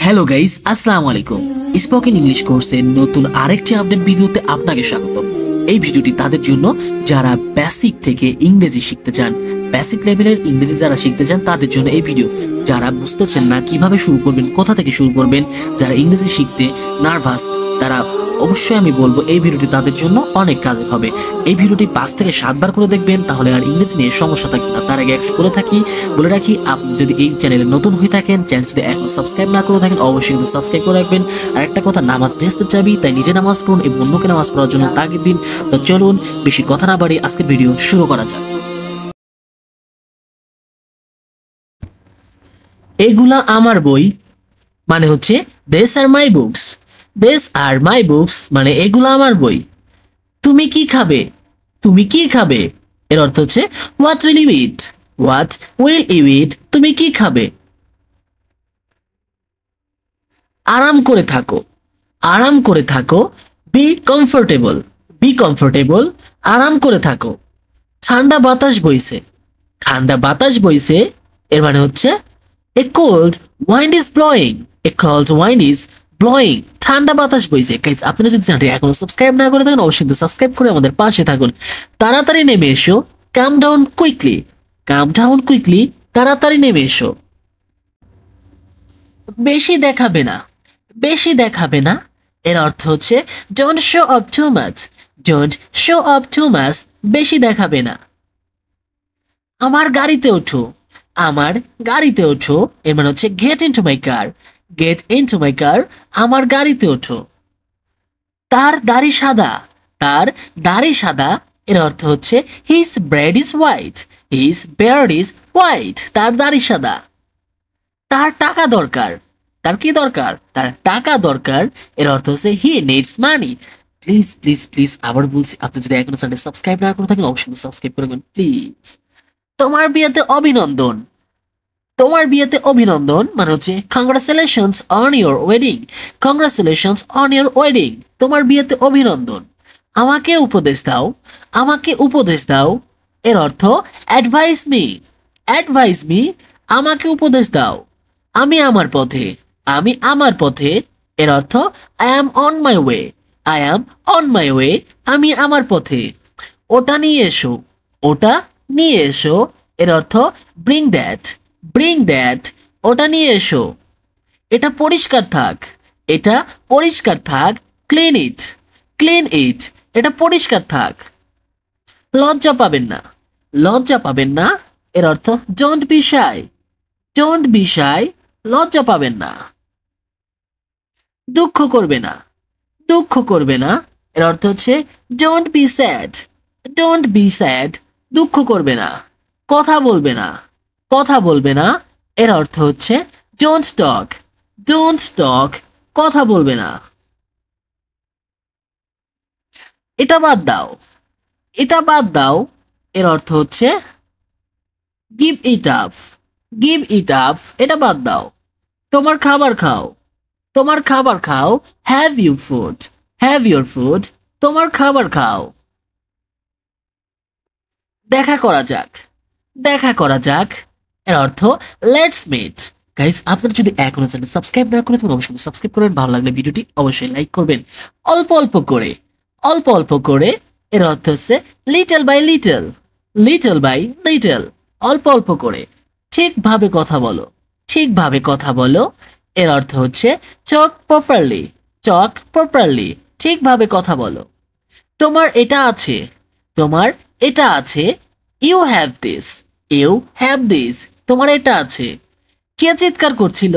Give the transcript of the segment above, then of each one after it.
Hello guys, আসসালামু আলাইকুম। Spoken English কোর্সের নতুন আরেকটি আপডেট ভিডিওতে আপনাকে স্বাগত। এই ভিডিওটি তাদের জন্য যারা বেসিক থেকে ইংরেজি শিখতে চান, বেসিক লেভেলের ইংরেজি যারা শিখতে চান তাদের জন্য এই ভিডিও। যারা বুঝতেছেন না কিভাবে শুরু করবেন, কোথা থেকে শুরু করবেন, যারা ইংরেজি শিখতে নার্ভাস, তারা অবশ্যই আমি বলবো এই ভিডিওটি তাদের জন্য অনেক কাজে হবে। এই ভিডিওটি 5 থেকে 7 বার করে দেখবেন, তাহলে আর ইংরেজি নিয়ে সমস্যা থাকবে না। তার আগে একটা বলে রাখি, আপনি যদি এই চ্যানেলে নতুন হয়ে থাকেন, চ্যানেল যদি এখন সাবস্ক্রাইব না করে থাকেন, অবশ্যই কিন্তু সাবস্ক্রাইব করে রাখবেন। আর একটা কথা, নামাজ ভেস্তে চাবি, তাই নিজে নামাজ পড়ুন এবং অন্যকে নামাজ পড়ার জন্য তাগিদ দিন। তো চলুন বেশি কথা না বাড়িয়ে আজকে ভিডিও শুরু করা যাক। এগুলা আমার বই মানে হচ্ছে this are my books. This are my books মানে এগুলা আমার বই। তুমি কি খাবে? তুমি কি খাবে? এর অর্থ হচ্ছে what will you eat? What will you eat? তুমি কি খাবে? আরাম করে থাকো। আরাম করে থাকো। Be comfortable. Be comfortable. আরাম করে থাকো। ঠান্ডা বাতাস বইছে। ঠান্ডা বাতাস বইছে এর মানে হচ্ছে a cold wind is blowing. A cold wind is blowing. ঠান্ডা বাতাস বইছে। গাইস, আপনারা যদি চ্যানেলটি এখনো সাবস্ক্রাইব না করে থাকেন, অবশ্যই সাবস্ক্রাইব করে আমাদের পাশে থাকুন। তাড়াতাড়ি নেমে এসো। কাম ডাউন কুইকলি। কাম ডাউন কুইকলি। তাড়াতাড়ি নেমে এসো। বেশি দেখাবে না। বেশি দেখাবে না এর অর্থ হচ্ছে don't show off too much. Don't show off too much. বেশি দেখাবে না। আমার গাড়িতে ওঠো। আমার গাড়িতে ওঠো এর মানে হচ্ছে get into my car. Get into my car. আমার গাড়িতে ওঠো। তার দাড়ি সাদা। তার দাড়ি সাদা এর অর্থ হচ্ছে his bread is white. His beard is white. তার দাড়ি সাদা। তার টাকা দরকার। তার কি দরকার? তার টাকা দরকার এর অর্থ হচ্ছে হি needs money. Please please please আবার বলছি, আপনি যদি এখনো চ্যানেল সাবস্ক্রাইব না করে থাকেন, অবশ্যই সাবস্ক্রাইব করবেন প্লিজ। তোমার বিয়েতে অভিনন্দন। তোমার বিয়েতে অভিনন্দন মানে হচ্ছে congratulations on your wedding. Congratulations on your wedding. তোমার বিয়েতে অভিনন্দন। আমাকে উপদেশ দাও। আমাকে উপদেশ দাও এর অর্থ অ্যাডভাইস মি। Advice me. আমাকে উপদেশ দাও। আমি আমার পথে। আমি আমার পথে এর অর্থ I am on my way. I am on my way. আমি আমার পথে। ওটা নিয়ে এসো। ওটা নিয়ে এসো এর অর্থ ব্রিং দ্যাট। Bring that. ওটা নিয়ে এসো। এটা পরিষ্কার থাক। এটা পরিষ্কার থাক। Clean it. Clean it. এটা পরিষ্কার থাক। লজ্জা পাবেন না। লজ্জা পাবেন না এর অর্থ don't be shy. Don't be shy. লজ্জা পাবেন না। দুঃখ করবে না। দুঃখ করবে না এর অর্থ হচ্ছে don't be sad. Don't be sad. দুঃখ করবে না। কথা বলবে না। কথা বলবে না এর অর্থ হচ্ছে ডোন্ট টক। Don't talk. কথা বলবে না। এটা বাদ দাও। এটা বাদ দাও এর অর্থ হচ্ছে give it up. Give it up. এটা বাদ দাও। তোমার খাবার খাও। তোমার খাবার খাও। Have you food. Have your food. তোমার খাবার খাও। দেখা করা যাক। দেখা করা যাক এর অর্থ লেটস মিট। গাইস, আপনারা যদি এখনো চ্যানেল সাবস্ক্রাইব না করে থাকেন, অবশ্যই সাবস্ক্রাইব করবেন। ভালো লাগলে ভিডিওটি অবশ্যই লাইক করবেন। অল্প অল্প করে। অল্প অল্প করে এর অর্থ হচ্ছে little by little. Little by little. অল্প অল্প করে। ঠিকভাবে কথা বলো। ঠিকভাবে কথা বলো এর অর্থ হচ্ছে টক প্রপারলি। টক প্রপারলি। ঠিকভাবে কথা বলো। তোমার এটা আছে। তোমার এটা আছে। You have this. You have this. তোমার এটা আছে। কে চিৎকার করছিল?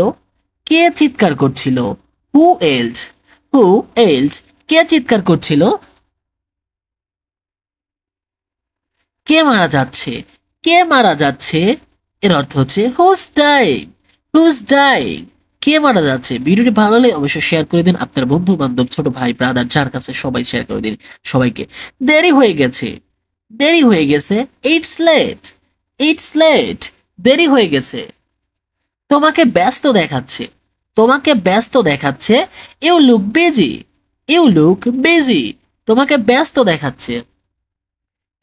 কে চিৎকার করছিল? হু এল্ড। হু এল্ড। কে চিৎকার করছিল? কে মারা যাচ্ছে? কে মারা যাচ্ছে এর অর্থ হচ্ছে হুজ ডাইং। Who's dying. কে মারা যাচ্ছে। ভিডিওটি ভালো লাগলে অবশ্যই শেয়ার করে দিন আপনার বন্ধু বান্ধব, ছোট ভাই, ব্রাদার, যার কাছে, সবাই শেয়ার করে দিন সবাইকে। দেরি হয়ে গেছে। দেরি হয়ে গেছে। It's late. It's late. দেরি হয়ে গেছে। তোমাকে ব্যস্ত দেখাচ্ছে। তোমাকে ব্যস্ত দেখাচ্ছে। You look busy. You look busy. তোমাকে ব্যস্ত দেখাচ্ছে।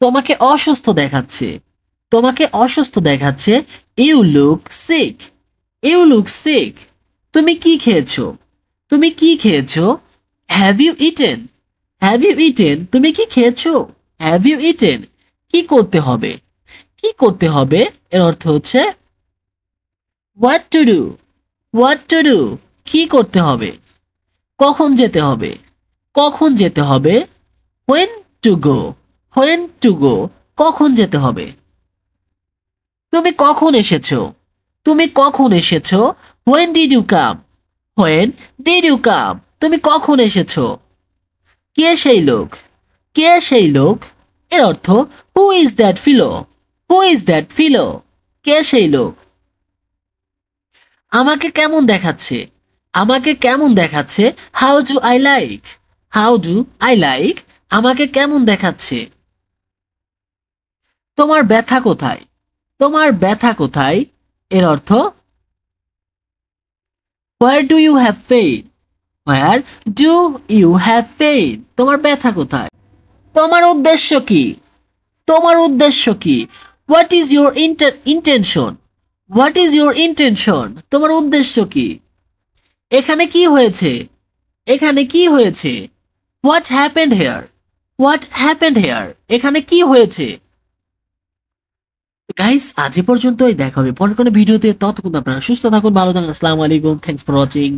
তোমাকে অসুস্থ দেখাচ্ছে। তোমাকে অসুস্থ দেখাচ্ছে। You look sick. You look sick. তুমি কি খেয়েছো? তুমি কি খেয়েছো? Have you eaten? Have you eaten? তুমি কি খেয়েছো? Have you eaten? কি করতে হবে? কি করতে হবে এর অর্থ হচ্ছে what to do. What to do? কি করতে হবে? কখন যেতে হবে? কখন যেতে হবে? When to go. When to go? কখন যেতে হবে? তুমি কখন এসেছো? তুমি কখন এসেছো? When did you come? When did you come? তুমি কখন এসেছো? কে সেই লোক? কে সেই লোক এর অর্থ who is that fellow? Who is that fellow? কে সেই লোক? আমাকে কেমন দেখাচ্ছে? আমাকে কেমন দেখাচ্ছে? How do I like? How do I like? আমাকে কেমন দেখাচ্ছে? তোমার ব্যথা কোথায়? তোমার ব্যথা কোথায় এর অর্থ where do you have pain? Where do you have pain? তোমার ব্যথা কোথায়? তোমার উদ্দেশ্য কি? তোমার উদ্দেশ্য কি? What is your intention? What is your intention? তোমার উদ্দেশ্য কি? এখানে কি হয়েছে? এখানে কি হয়েছে? What happened here? What happened here? এখানে কি হয়েছে? গাইস আজ এ পর্যন্তই, দেখা হবে পরের কোনো ভিডিওতে। ততক্ষণ আপনারা সুস্থ থাকুন, ভালো থাকুন। আসসালামু আলাইকুম, থ্যাংকস ফর ওয়াচিং।